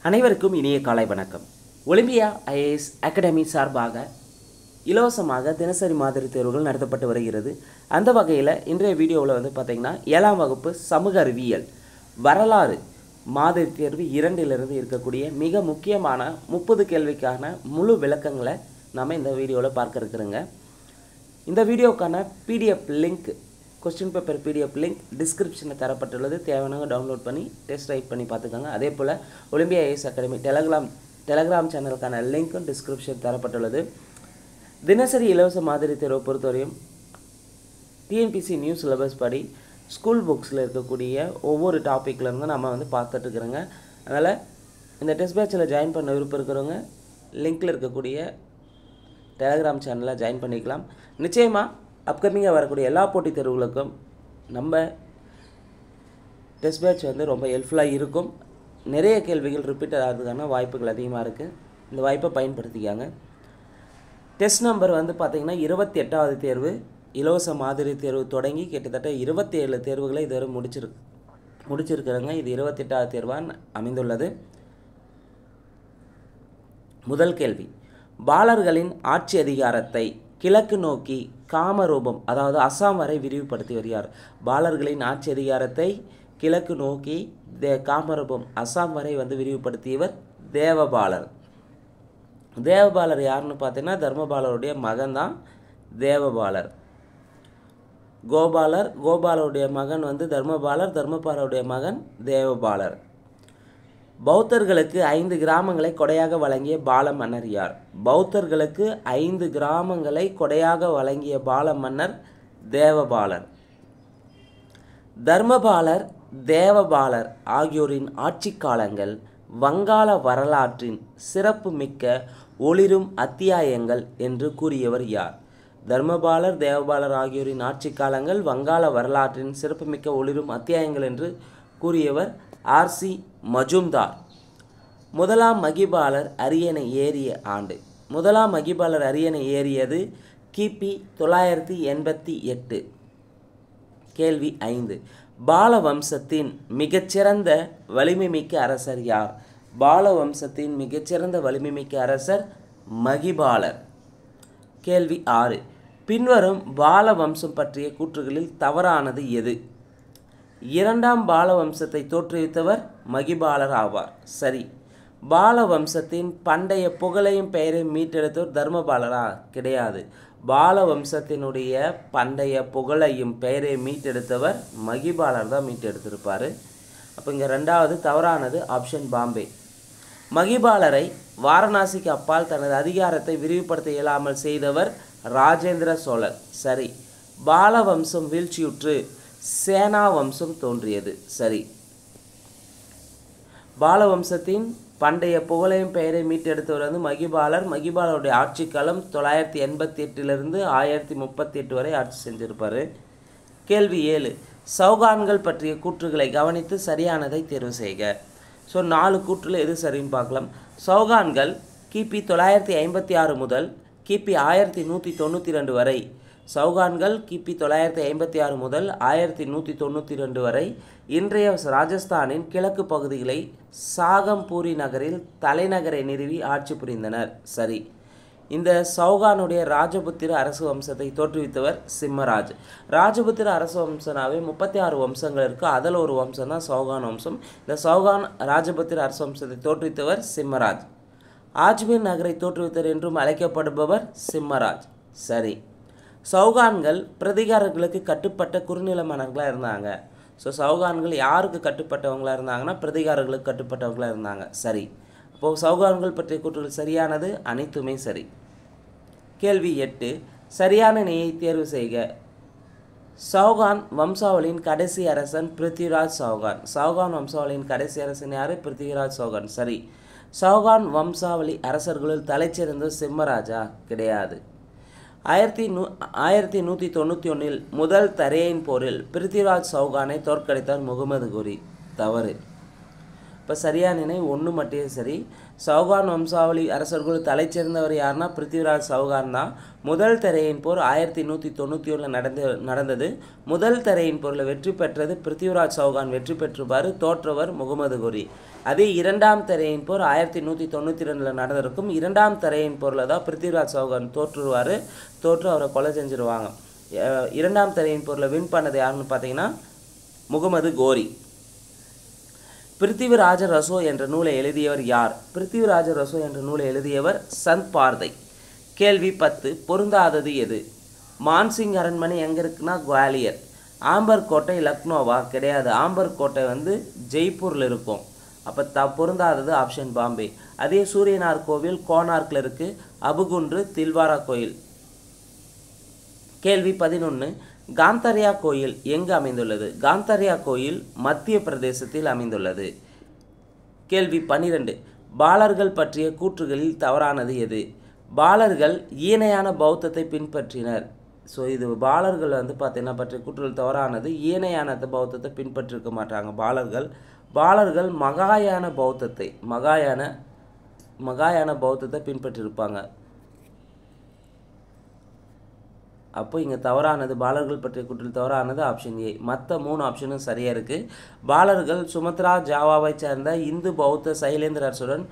அனைவருக்கும் இனிய காலை வணக்கம். ஒலிம்பியா ஐஏஎஸ் அகாடமி சார்பாக இலவசமாக தினசரி மாதிரி தேர்வுகள் நடத்தப்பட்டு வருகிறது. அந்த வகையில் இன்றைய வீடியோவில் பார்த்திங்கன்னா 7ஆம் வகுப்பு சமூக அறிவியல் வரலாறு மாதிரி தேர்வு 2லிருந்து இருக்கக்கூடிய மிக முக்கியமான 30 கேள்விக்கான முழு விளக்கங்களை நாம் இந்த வீடியோவில் பார்க்க இருக்கிறோங்க. இந்த வீடியோக்கான PDF link, question paper PDF link டிஸ்கிரிப்ஷனில் தரப்பட்டுள்ளது. தேவையான டவுன்லோட் பண்ணி டெஸ்ட் ரைட் பண்ணி பார்த்துக்கோங்க. அதே போல் ஒலிம்பியா ஐஏஎஸ் அகாடமி டெலகிராம் சேனலுக்கான லிங்க்கும் டிஸ்கிரிப்ஷன் தரப்பட்டுள்ளது. தினசரி இலவச மாதிரி தேர்வை பொறுத்தவரையும் டிஎன்பிசி நியூ சிலபஸ் படி ஸ்கூல் புக்ஸில் இருக்கக்கூடிய ஒவ்வொரு டாப்பிக்லேருந்து நம்ம பார்த்துட்ருக்குறோங்க. அதனால் இந்த டெஸ்ட் பேட்சில் ஜாயின் பண்ண விருப்பம் இருக்கிறவங்க லிங்க்கில் இருக்கக்கூடிய டெலகிராம் சேனலில் ஜாயின் பண்ணிக்கலாம். நிச்சயமாக அப்கமிங்காக வரக்கூடிய எல்லா போட்டித் தேர்வுகளுக்கும் நம்ம டெஸ்ட் பேட்ச் ரொம்ப ஹெல்ப்ஃபுல்லாக இருக்கும். நிறைய கேள்விகள் ரிப்பீட் ஆகிறதுக்கான வாய்ப்புகள் அதிகமாக இருக்குது. இந்த வாய்ப்பை பயன்படுத்திக்காங்க. டெஸ்ட் நம்பர் பார்த்திங்கன்னா 28வது தேர்வு இலவச மாதிரி தேர்வு தொடங்கி கிட்டத்தட்ட 27 தேர்வுகளை இதுவரை முடிச்சிருக்கிறாங்க. இது 28வது தேர்வாக அமைந்துள்ளது. முதல் கேள்வி, பாலர்களின் ஆட்சி அதிகாரத்தை கிழக்கு நோக்கி காமரூபம் அதாவது அசாம் வரை விரிவுபடுத்தி வருகிறார். பாலர்களின் ஆட்சி அதிகாரத்தை கிழக்கு நோக்கி காமரூபம் அசாம் வரை விரிவுபடுத்தியவர் தேவபாலர். தேவபாலர் யாருன்னு பார்த்தீங்கன்னா தர்மபாலருடைய மகன் தான் தேவபாலர். கோபாலருடைய மகன் தர்மபாலர், தர்மபாலருடைய மகன் தேவபாலர். பௌத்தர்களுக்கு 5 கிராமங்களை கொடையாக வழங்கிய பால மன்னர் யார்? பௌத்தர்களுக்கு 5 கிராமங்களை கொடையாக வழங்கிய பால மன்னர் தேவபாலர். தர்மபாலர், தேவபாலர் ஆகியோரின் ஆட்சி காலங்கள் வங்காள வரலாற்றின் சிறப்பு மிக்க ஒளிரும் அத்தியாயங்கள் என்று கூறியவர் யார்? தர்மபாலர், தேவபாலர் ஆகியோரின் ஆட்சி காலங்கள் வங்காள வரலாற்றின் சிறப்புமிக்க ஒளிரும் அத்தியாயங்கள் என்று கூறியவர் ஆர்.சி. மஜும்தார். முதலாம் மகிபாலர் அரியணை ஏறிய ஆண்டு? முதலாம் மகிபாலர் அரியணை ஏறியது கிபி 988. கேள்வி 5, பால வம்சத்தின் மிகச்சிறந்த வலிமைமிக்க அரசர் யார்? பால வம்சத்தின் மிகச்சிறந்த வலிமைமிக்க அரசர் மகிபாலர். கேள்வி 6, பின்வரும் பால வம்சம் பற்றிய கூற்றுகளில் தவறானது எது? 2ஆம் பால வம்சத்தை தோற்றுவித்தவர் மகிபாலர் ஆவார். சரி. பால வம்சத்தின் பண்டைய புகழையும் பெயரையும் மீட்டெடுத்தவர் தர்மபாலரா? கிடையாது. பால வம்சத்தினுடைய பண்டைய புகழையும் பெயரையும் மீட்டெடுத்தவர் மகிபாலர் தான் மீட்டெடுத்திருப்பார். அப்போ இங்கே 2வது தவறானது ஆப்ஷன் பாம்பே. மகிபாலரை வாரணாசிக்கு அப்பால் தனது அதிகாரத்தை விரிவுபடுத்த இயலாமல் செய்தவர் ராஜேந்திர சோழர். சரி. பால வம்சம் வீழ்ச்சியுற்று சேனா வம்சம் தோன்றியது. சரி. பால வம்சத்தின் பண்டைய புகழையும் பெயரை மீட்டெடுத்தவர் மகிபாலர். மகிபாலருடைய ஆட்சி காலம் 988லிருந்து 1038 வரை ஆட்சி செஞ்சிருப்பார். கேள்வி 7, சௌகான்கள் பற்றிய கூற்றுகளை கவனித்து சரியானதை தேர்வு செய்க. ஸோ 4 கூற்றில் எது சரின்னு பார்க்கலாம். சௌகான்கள் கிபி 956 முதல் கிபி 1192 வரை. சௌகான்கள் கிபி 956 முதல் 1192 வரை இன்றைய ராஜஸ்தானின் கிழக்கு பகுதிகளை சாகம்பூரி நகரில் தலைநகரை நிறுவி ஆட்சி புரிந்தனர். சரி. இந்த சௌகானுடைய ராஜபுத்திர அரசு வம்சத்தை தோற்றுவித்தவர் சிம்மராஜ். ராஜபுத்திர அரசு வம்சனாவே 36 வம்சங்கள் இருக்குது. அதில் ஒரு வம்சம் தான் சௌகான் வம்சம். இந்த சௌகான் ராஜபுத்திர அரசு வம்சத்தை தோற்றுவித்தவர் சிம்மராஜ். ஆஜ்மீர் நகரை தோற்றுவித்தவர் என்றும் அழைக்கப்படுபவர் சிம்மராஜ். சரி. சௌகான்கள் பிரதிகாரர்களுக்கு கட்டுப்பட்ட குறுநில மன்னர்களாக இருந்தாங்க. ஸோ சௌகான்கள் யாருக்கு கட்டுப்பட்டவங்களாக இருந்தாங்கன்னா பிரதிகாரர்களுக்கு கட்டுப்பட்டவங்களாக இருந்தாங்க. சரி. அப்போது சௌகான்கள் பற்றிய கூற்றுகள் சரியானது அனைத்துமே சரி. கேள்வி 8, சரியான இணையை தேர்வு செய்க. சௌகான் வம்சாவளியின் கடைசி அரசன் பிருத்திவிராஜ் சௌகான். சௌகான் வம்சாவளியின் கடைசி அரசன் யார்? பிருத்திவிராஜ் சௌகான். சரி. சௌகான் வம்சாவளி அரசர்களுள் தலைச்சிறந்த சிம்மராஜா? கிடையாது. 1191 முதல் தரேயின் போரில் பிருத்திவிராஜ் சௌகானை தோற்கடித்தார் முகமது கோரி. தவறு. இப்போ சரியான இணை 1 மட்டும் சரி. சௌகான் வம்சாவளி அரசர்கள் தலைச்சிறந்தவர் யாருன்னா பிருத்திவிராஜ் சௌகான் தான். முதல் தரையின் போர் 1191 நடந்தது. முதல் தரையின் போரில் வெற்றி பெற்றது பிருத்திவிராஜ் சௌகான் வெற்றி பெற்றிருப்பார். தோற்றவர் முகமது கோரி. அதே இரண்டாம் தரையின் போர் 1192 நடந்திருக்கும். இரண்டாம் தரையின் போரில் தான் பிருத்திவிராஜ் சௌகான் தோற்றுருவார். தோற்று அவரை கொலை செஞ்சுருவாங்க. இரண்டாம் தரையின் போரில் வின் பண்ணது யாருன்னு பார்த்தீங்கன்னா முகமது கோரி. பிருத்திவிராஜ ரசோ என்ற நூலை எழுதியவர் யார்? பிருத்திவிராஜ ரசோ என்ற நூலை எழுதியவர் சந்த் பார்தை. கேள்வி 10. பொருந்தாதது எது? மான்சிங் அரண்மனை எங்கே இருக்குன்னா குவாலியர். ஆம்பர் கோட்டை லக்னோவா? கிடையாது. ஆம்பர் கோட்டை வந்து ஜெய்ப்பூரில் இருக்கும். அப்போ பொருந்தாதது ஆப்ஷன் பாம்பே. அதே சூரியனார் கோவில் கோனார்க்கில் இருக்குது. அபுகுன்று தில்வாரா கோயில். கேள்வி 11. காந்தர்யா கோயில் எங்கு அமைந்துள்ளது? காந்தர்யா கோயில் மத்திய பிரதேசத்தில் அமைந்துள்ளது. கேள்வி 12. பாலர்கள் பற்றிய கூற்றுகளில் தவறானது எது? பாலர்கள் ஈனையான பௌத்தத்தை பின்பற்றினர். ஸோ இது பாலர்கள் வந்து பார்த்தீங்கன்னா பற்றிய கூற்றுகள் தவறானது. ஈனையான பௌத்தத்தை பின்பற்றிருக்க மாட்டாங்க பாலர்கள் மகாயான பௌத்தத்தை பின்பற்றிருப்பாங்க. அப்போ இங்கே தவறானது பாலர்கள் பற்றிய கூற்றில் தவறானது ஆப்ஷன் ஏ. மற்ற 3 ஆப்ஷனும் சரியாக இருக்குது. பாலர்கள் சுமத்ரா ஜாவாவை சேர்ந்த இந்து பௌத்த சைலேந்திர அரசுடன்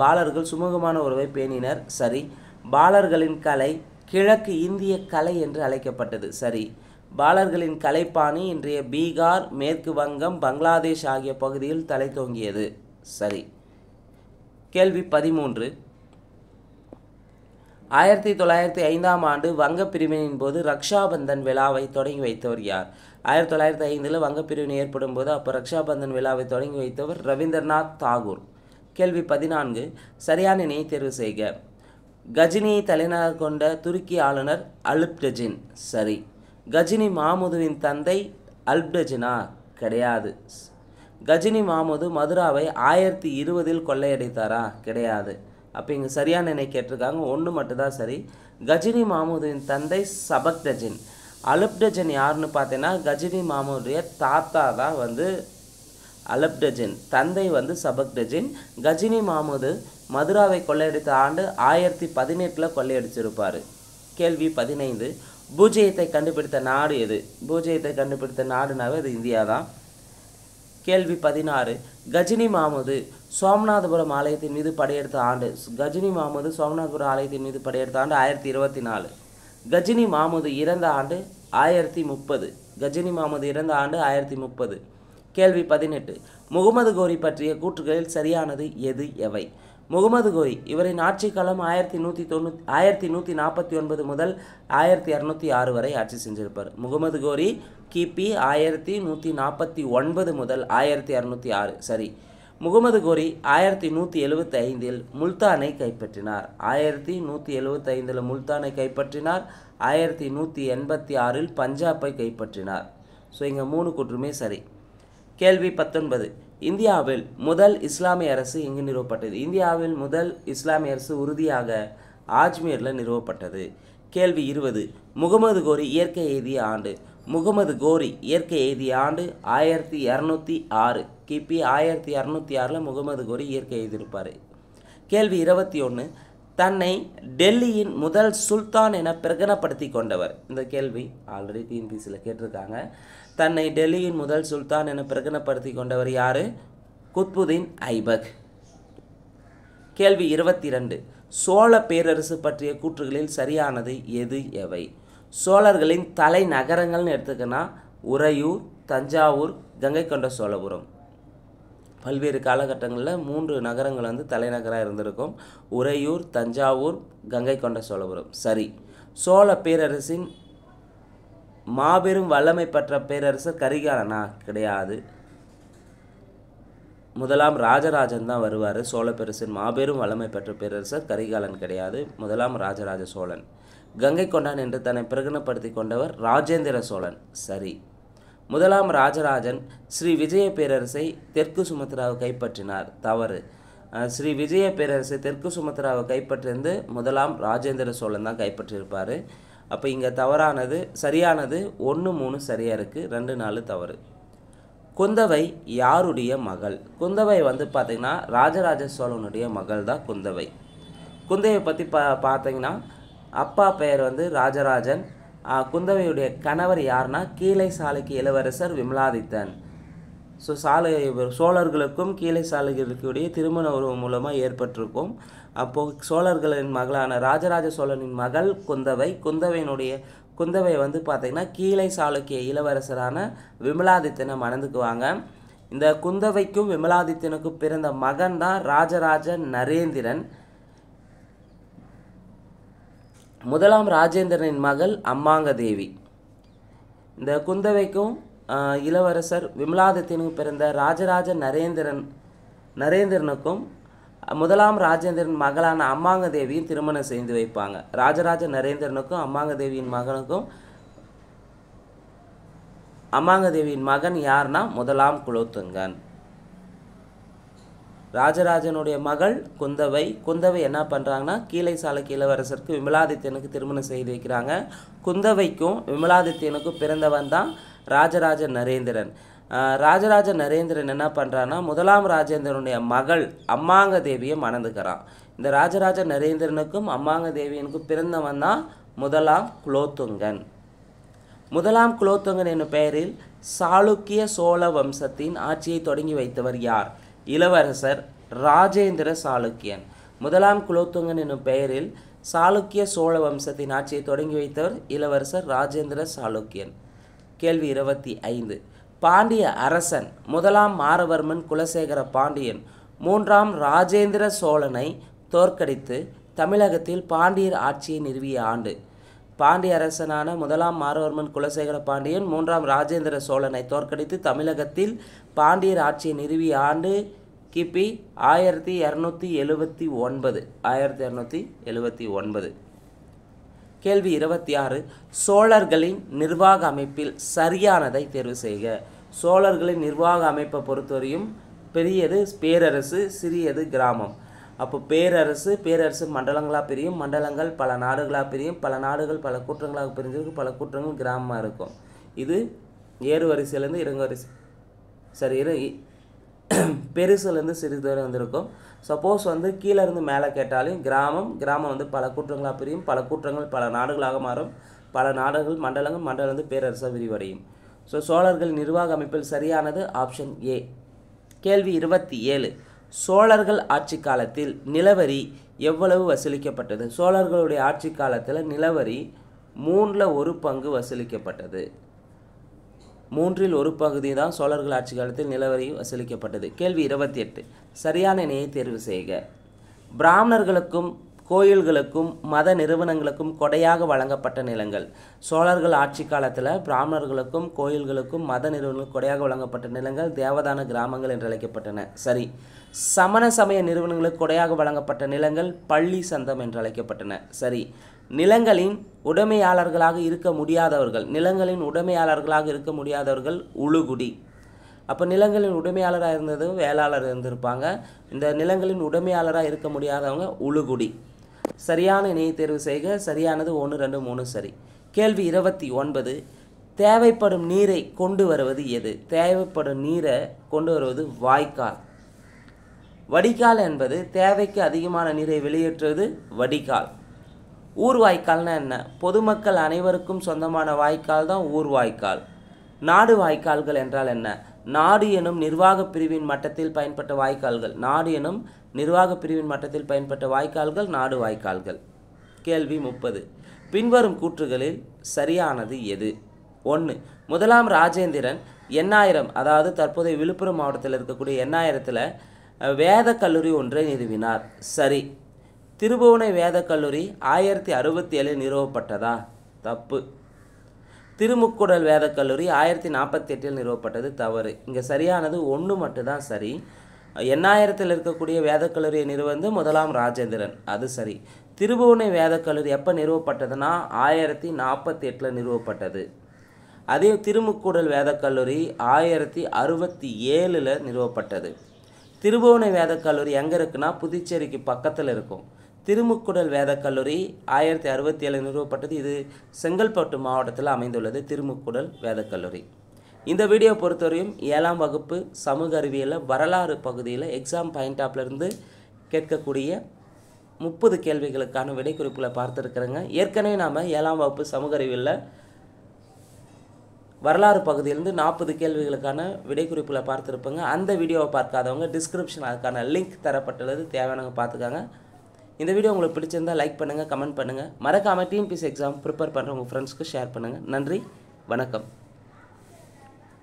பாலர்கள் சுமூகமான உறவை பேணினர். சரி. பாலர்களின் கலை கிழக்கு இந்திய கலை என்று அழைக்கப்பட்டது. சரி. பாலர்களின் கலைப்பாணி இன்றைய பீகார், மேற்கு வங்கம், பங்களாதேஷ் ஆகிய பகுதியில் தலை தோங்கியது. சரி. கேள்வி 13. 1905ஆம் ஆண்டு வங்கப் பிரிவினையின் போது ரக்ஷாபந்தன் விழாவை தொடங்கி வைத்தவர் யார்? 1905 வங்கப் பிரிவினை ஏற்படும் போது அப்போ ரக்ஷாபந்தன் விழாவை தொடங்கி வைத்தவர் ரவீந்திரநாத் தாகூர். கேள்வி 14. சரியான இணையை தேர்வு செய்க. கஜினியை தலைநகர் கொண்ட துருக்கி ஆளுநர் அல்ப்டஜின். சரி. கஜினி மாமுதுவின் தந்தை அல்ப்டஜினா? கிடையாது. கஜினி மாமுது மதுராவை 1020 கொள்ளையடித்தாரா? கிடையாது. அப்போ இங்கே சரியான இணை கேட்டிருக்காங்க. 1 மட்டும்தான் சரி. கஜினி மாமுதுவின் தந்தை சபக்டஜின். அலுப்டஜன் யாருன்னு பார்த்தீங்கன்னா கஜினி மாமுடைய தாத்தா தான் வந்து அலுப்டஜன். தந்தை வந்து சபக்டஜின். கஜினி மாமுது மதுராவை கொள்ளையடித்த ஆண்டு 1018 கொள்ளையடிச்சிருப்பார். கேள்வி 15. பூஜ்ஜியத்தை கண்டுபிடித்த நாடு எது? பூஜ்ஜியத்தை கண்டுபிடித்த நாடுனாவே அது இந்தியா தான். கேள்வி 16. கஜினி மாமுது சோமநாதபுரம் ஆலயத்தின் மீது படையெடுத்த ஆண்டு? கஜினி மாமுது சோமநாதபுரம் ஆலயத்தின் மீது படையெடுத்த ஆண்டு 1024. கஜினி மாமுது இறந்த ஆண்டு 1030. கஜினி மாமுது இறந்த ஆண்டு 1030. கேள்வி 18. முகமது கோரி பற்றிய கூற்றுகளில் சரியானது எது எவை? முகமது கோரி இவரின் ஆட்சி காலம் 1149 முதல் 1206 வரை ஆட்சி செஞ்சிருப்பார். முகமது கோரி கிபி 1149 முதல் 1206. சரி. முகமது கோரி 1175 முல்தானை கைப்பற்றினார். 1175 முல்தானை கைப்பற்றினார். 1186 பஞ்சாபை கைப்பற்றினார். ஸோ இங்கே 3 கூற்றுமே சரி. கேள்வி 19. இந்தியாவில் முதல் இஸ்லாமிய அரசு எங்கு நிறுவப்பட்டது? இந்தியாவில் முதல் இஸ்லாமிய அரசு உறுதியாக ஆஜ்மீரில் நிறுவப்பட்டது. கேள்வி 20. முகமது கோரி இயற்கை எய்திய ஆண்டு? முகமது கோரி இயற்கை எய்திய ஆண்டு 1206. கிபி 1206 முகமது கோரி இயற்கை எய்திருப்பார். கேள்வி 21. தன்னை டெல்லியின் முதல் சுல்தான் என பிரகடனப்படுத்தி கொண்டவர்? இந்த கேள்வி ஆல்ரெடி டிஎன்பிசியில் கேட்டிருக்காங்க. தன்னை டெல்லியின் முதல் சுல்தான் என பிரகடனப்படுத்தி கொண்டவர் யார்? குத்புதீன் ஐபக். கேள்வி 22. சோழ பேரரசு பற்றிய கூற்றுகளில் சரியானது எது எவை? சோழர்களின் தலைநகரங்கள்னு எடுத்துக்கன்னா உறையூர், தஞ்சாவூர், கங்கை கொண்ட சோழபுரம். பல்வேறு காலகட்டங்களில் 3 நகரங்கள் வந்து தலைநகராக இருந்திருக்கும். உறையூர், தஞ்சாவூர், கங்கை கொண்ட சோழபுரம். சரி. சோழ பேரரசின் மாபெரும் வல்லமை பெற்ற பேரரசர் கரிகாலனா? கிடையாது. முதலாம் ராஜராஜன் தான் வருவார். சோழ பேரரசின் மாபெரும் வல்லமை பெற்ற பேரரசர் கரிகாலன் கிடையாது. முதலாம் ராஜராஜ சோழன். கங்கை கொண்டான் என்று தன்னை பிரகடனப்படுத்தி கொண்டவர் ராஜேந்திர சோழன். சரி. முதலாம் ராஜராஜன் ஸ்ரீ விஜய பேரரசை தெற்கு சுமத்ராவை கைப்பற்றினார். தவறு. ஸ்ரீ விஜய பேரரசை தெற்கு சுமத்ராவை கைப்பற்றிருந்து முதலாம் ராஜேந்திர சோழன் தான் கைப்பற்றியிருப்பார். அப்போ இங்கே தவறானது சரியானது 1, 3 சரியாக இருக்குது. 2, 4 தவறு. குந்தவை யாருடைய மகள்? குந்தவை வந்து பார்த்திங்கன்னா ராஜராஜ சோழனுடைய மகள் தான் குந்தவை. குந்தவையை பற்றி பார்த்தீங்கன்னா அப்பா பெயர் வந்து ராஜராஜன். குந்தவையுடைய கணவர் யாருன்னா கீழை சாளுக்கிய இளவரசர் விமலாதித்தன். ஸோ சோழர்களுக்கும் கீழை சாளுக்கியர்களுடைய திருமண உறவு மூலமாக ஏற்பட்டிருக்கும். அப்போது சோழர்களின் மகளான ராஜராஜ சோழனின் மகள் குந்தவை. குந்தவை வந்து பார்த்திங்கன்னா கீழை சாளுக்கிய இளவரசரான விமலாதித்தனை மணந்துக்குவாங்க. இந்த குந்தவைக்கும் விமலாதித்தனுக்கும் பிறந்த மகன் தான் ராஜராஜ நரேந்திரன். முதலாம் ராஜேந்திரனின் மகள் அம்மாங்கதேவி. இந்த குந்தவைக்கும் இளவரசர் விமலாதித்தனுக்கும் பிறந்த ராஜராஜ நரேந்திரனுக்கும் முதலாம் ராஜேந்திரன் மகளான அம்மாங்கதேவியும் திருமணம் செய்து வைப்பாங்க. ராஜராஜ நரேந்திரனுக்கும் அம்மாங்கதேவியின் மகனுக்கும் அம்மாங்கதேவியின் மகன் யார்னா முதலாம் குலோத்துங்கன். ராஜராஜனுடைய மகள் குந்தவை. குந்தவை என்ன பண்ணுறாங்கன்னா கீழை சாளுக்கிய இளவரசருக்கு விமலாதித்தனுக்கு திருமணம் செய்து வைக்கிறாங்க. குந்தவைக்கும் விமலாதித்தனுக்கும் பிறந்தவன் தான் ராஜராஜ நரேந்திரன். ராஜராஜ நரேந்திரன் என்ன பண்ணுறான்னா முதலாம் ராஜேந்திரனுடைய மகள் அம்மாங்கதேவியை மணந்துக்கிறான். இந்த ராஜராஜ நரேந்திரனுக்கும் அம்மாங்கதேவியனுக்கும் பிறந்தவன் தான் முதலாம் குலோத்துங்கன். முதலாம் குலோத்துங்கன் என்னும் பெயரில் சாளுக்கிய சோழ வம்சத்தின் ஆட்சியை தொடங்கி வைத்தவர் யார்? இளவரசர் ராஜேந்திர சாளுக்கியன். முதலாம் குலோத்துங்கன் என்னும் பெயரில் சாளுக்கிய சோழ வம்சத்தின் ஆட்சியை தொடங்கி வைத்தவர் இளவரசர் ராஜேந்திர சாளுக்கியன். கேள்வி 25. பாண்டிய அரசன் முதலாம் மாரவர்மன் குலசேகர பாண்டியன் மூன்றாம் ராஜேந்திர சோழனை தோற்கடித்து தமிழகத்தில் பாண்டியர் ஆட்சியை நிறுவிய ஆண்டு? பாண்டிய அரசனான முதலாம் மாரவர்மன் குலசேகர பாண்டியன் மூன்றாம் ராஜேந்திர சோழனை தோற்கடித்து தமிழகத்தில் பாண்டியர் ஆட்சியை நிறுவிய ஆண்டு கிபி 1279. 1279. கேள்வி 26. சோழர்களின் நிர்வாக அமைப்பில் சரியானதை தேர்வு செய்க. சோழர்களின் நிர்வாக அமைப்பை பொறுத்தவரையும் பெரியது பேரரசு, சிறியது கிராமம். அப்போ பேரரசு மண்டலங்களாக பிரியும், மண்டலங்கள் பல நாடுகளாக பிரியும், பல நாடுகள் பல கூற்றங்களாக பிரிஞ்சிருக்கு, பல கூற்றங்கள் கிராமமாக இருக்கும். இது ஏறு வரிசையிலேருந்து இறங்கு வரிசை பெருசுலேருந்து சிறிது வந்திருக்கும். சப்போஸ் வந்து கீழே இருந்து மேலே கேட்டாலும் கிராமம் வந்து பல கூற்றங்களாக பிரியும், பல கூற்றங்கள் பல நாடுகளாக மாறும், பல நாடுகள் மண்டலம் வந்து பேரரசாக விரிவடையும். ஸோ சோழர்கள் நிர்வாக அமைப்பில் சரியானது ஆப்ஷன் ஏ. கேள்வி 27. சோழர்கள் ஆட்சி காலத்தில் நிலவரி எவ்வளவு வசூலிக்கப்பட்டது? சோழர்களுடைய ஆட்சி காலத்தில் நிலவரி 1/3 வசூலிக்கப்பட்டது. 1/3 தான் சோழர்கள் ஆட்சி காலத்தில் நிலவரி வசூலிக்கப்பட்டது. கேள்வி 28. சரியான இணையை தேர்வு செய்க. பிராமணர்களுக்கும் கோயில்களுக்கும் மத நிறுவனங்களுக்கும் கொடையாக வழங்கப்பட்ட நிலங்கள். சோழர்கள் ஆட்சி காலத்தில் பிராமணர்களுக்கும் கோயில்களுக்கும் மத நிறுவனங்களுக்கும் கொடையாக வழங்கப்பட்ட நிலங்கள் தேவதான கிராமங்கள் என்று அழைக்கப்பட்டன. சரி. சமண சமய நிறுவனங்களுக்கு கொடையாக வழங்கப்பட்ட நிலங்கள் பள்ளி சந்தம் என்று அழைக்கப்பட்டன. சரி. நிலங்களின் உடைமையாளர்களாக இருக்க முடியாதவர்கள் உழுகுடி. அப்போ நிலங்களின் உடைமையாளராக இருந்தது வேளாளர் இருந்திருப்பாங்க. இந்த நிலங்களின் உடைமையாளராக இருக்க முடியாதவங்க உழுகுடி. சரியான இணையை தேர்வு செய்க. சரியானது 1, 2, 3 சரி. கேள்வி 29. தேவைப்படும் நீரை கொண்டு வருவது எது? தேவைப்படும் நீரை கொண்டு வருவது வாய்க்கால். வடிகால் என்பது தேவைக்கு அதிகமான நீரை வெளியேற்றுவது வடிகால். ஊர் வாய்க்கால்னா என்ன? பொதுமக்கள் அனைவருக்கும் சொந்தமான வாய்க்கால் தான் ஊர் வாய்க்கால். நாடு வாய்க்கால்கள் என்றால் என்ன? நாடு எனும் நிர்வாக பிரிவின் மட்டத்தில் பயன்பட்ட வாய்க்கால்கள். நாடு வாய்க்கால்கள். கேள்வி 30. பின்வரும் கூற்றுகளில் சரியானது எது? 1. முதலாம் ராஜேந்திரன் எண்ணாயிரம், அதாவது தற்போதைய விழுப்புரம் மாவட்டத்தில் இருக்கக்கூடிய எண்ணாயிரத்தில் வேத கல்லூரி ஒன்றை நிறுவினார். சரி. திருபுவனை வேத கல்லூரி 1067 நிறுவப்பட்டதா? தப்பு. திருமுக்குடல் வேத கல்லூரி 1048 நிறுவப்பட்டது. தவறு. இங்கே சரியானது 1 மட்டும்தான் சரி. எண்ணாயிரத்தில் இருக்கக்கூடிய வேத கல்லூரியை நிறுவந்து முதலாம் ராஜேந்திரன், அது சரி. திருபுவனை வேத கல்லூரி எப்போ நிறுவப்பட்டதுன்னா 1048 நிறுவப்பட்டது. அதே திருமுக்குடல் வேத கல்லூரி 1067 நிறுவப்பட்டது. திருபுவனை வேத கல்லூரி எங்கே இருக்குன்னா புதுச்சேரிக்கு பக்கத்தில் இருக்கும். திருமுக்குடல் வேத கல்லூரி 1067 நிறுவப்பட்டது. இது செங்கல்பட்டு மாவட்டத்தில் அமைந்துள்ளது திருமுக்குடல் வேத கல்லூரி. இந்த வீடியோ பொறுத்தவரையும் 7ஆம் வகுப்பு சமூக அறிவியலில் வரலாறு பகுதியில் எக்ஸாம் பாயிண்ட் ஆஃப்லேருந்து கேட்கக்கூடிய 30 கேள்விகளுக்கான விடைக்குறிப்புகளை பார்த்துருக்குறேங்க. ஏற்கனவே நாம் 7ஆம் வகுப்பு சமூக அறிவியலில் வரலாறு பகுதியிலிருந்து 40 கேள்விகளுக்கான விடைக்குறிப்புகளை பார்த்துருப்பேங்க. அந்த வீடியோவை பார்க்காதவங்க டிஸ்கிரிப்ஷன் அதுக்கான லிங்க் தரப்பட்டுள்ளது, தேவையானவங்க பார்த்துக்காங்க. இந்த வீடியோ உங்களுக்கு பிடிச்சிருந்தால் லைக் பண்ணுங்கள், கமெண்ட் பண்ணுங்கள். மறக்காமல் டிஎன்பிஎஸ்சி எக்ஸாம் ப்ரிப்பேர் பண்ணுற உங்கள் ஃப்ரெண்ட்ஸ்க்கு ஷேர் பண்ணுங்கள். நன்றி, வணக்கம்.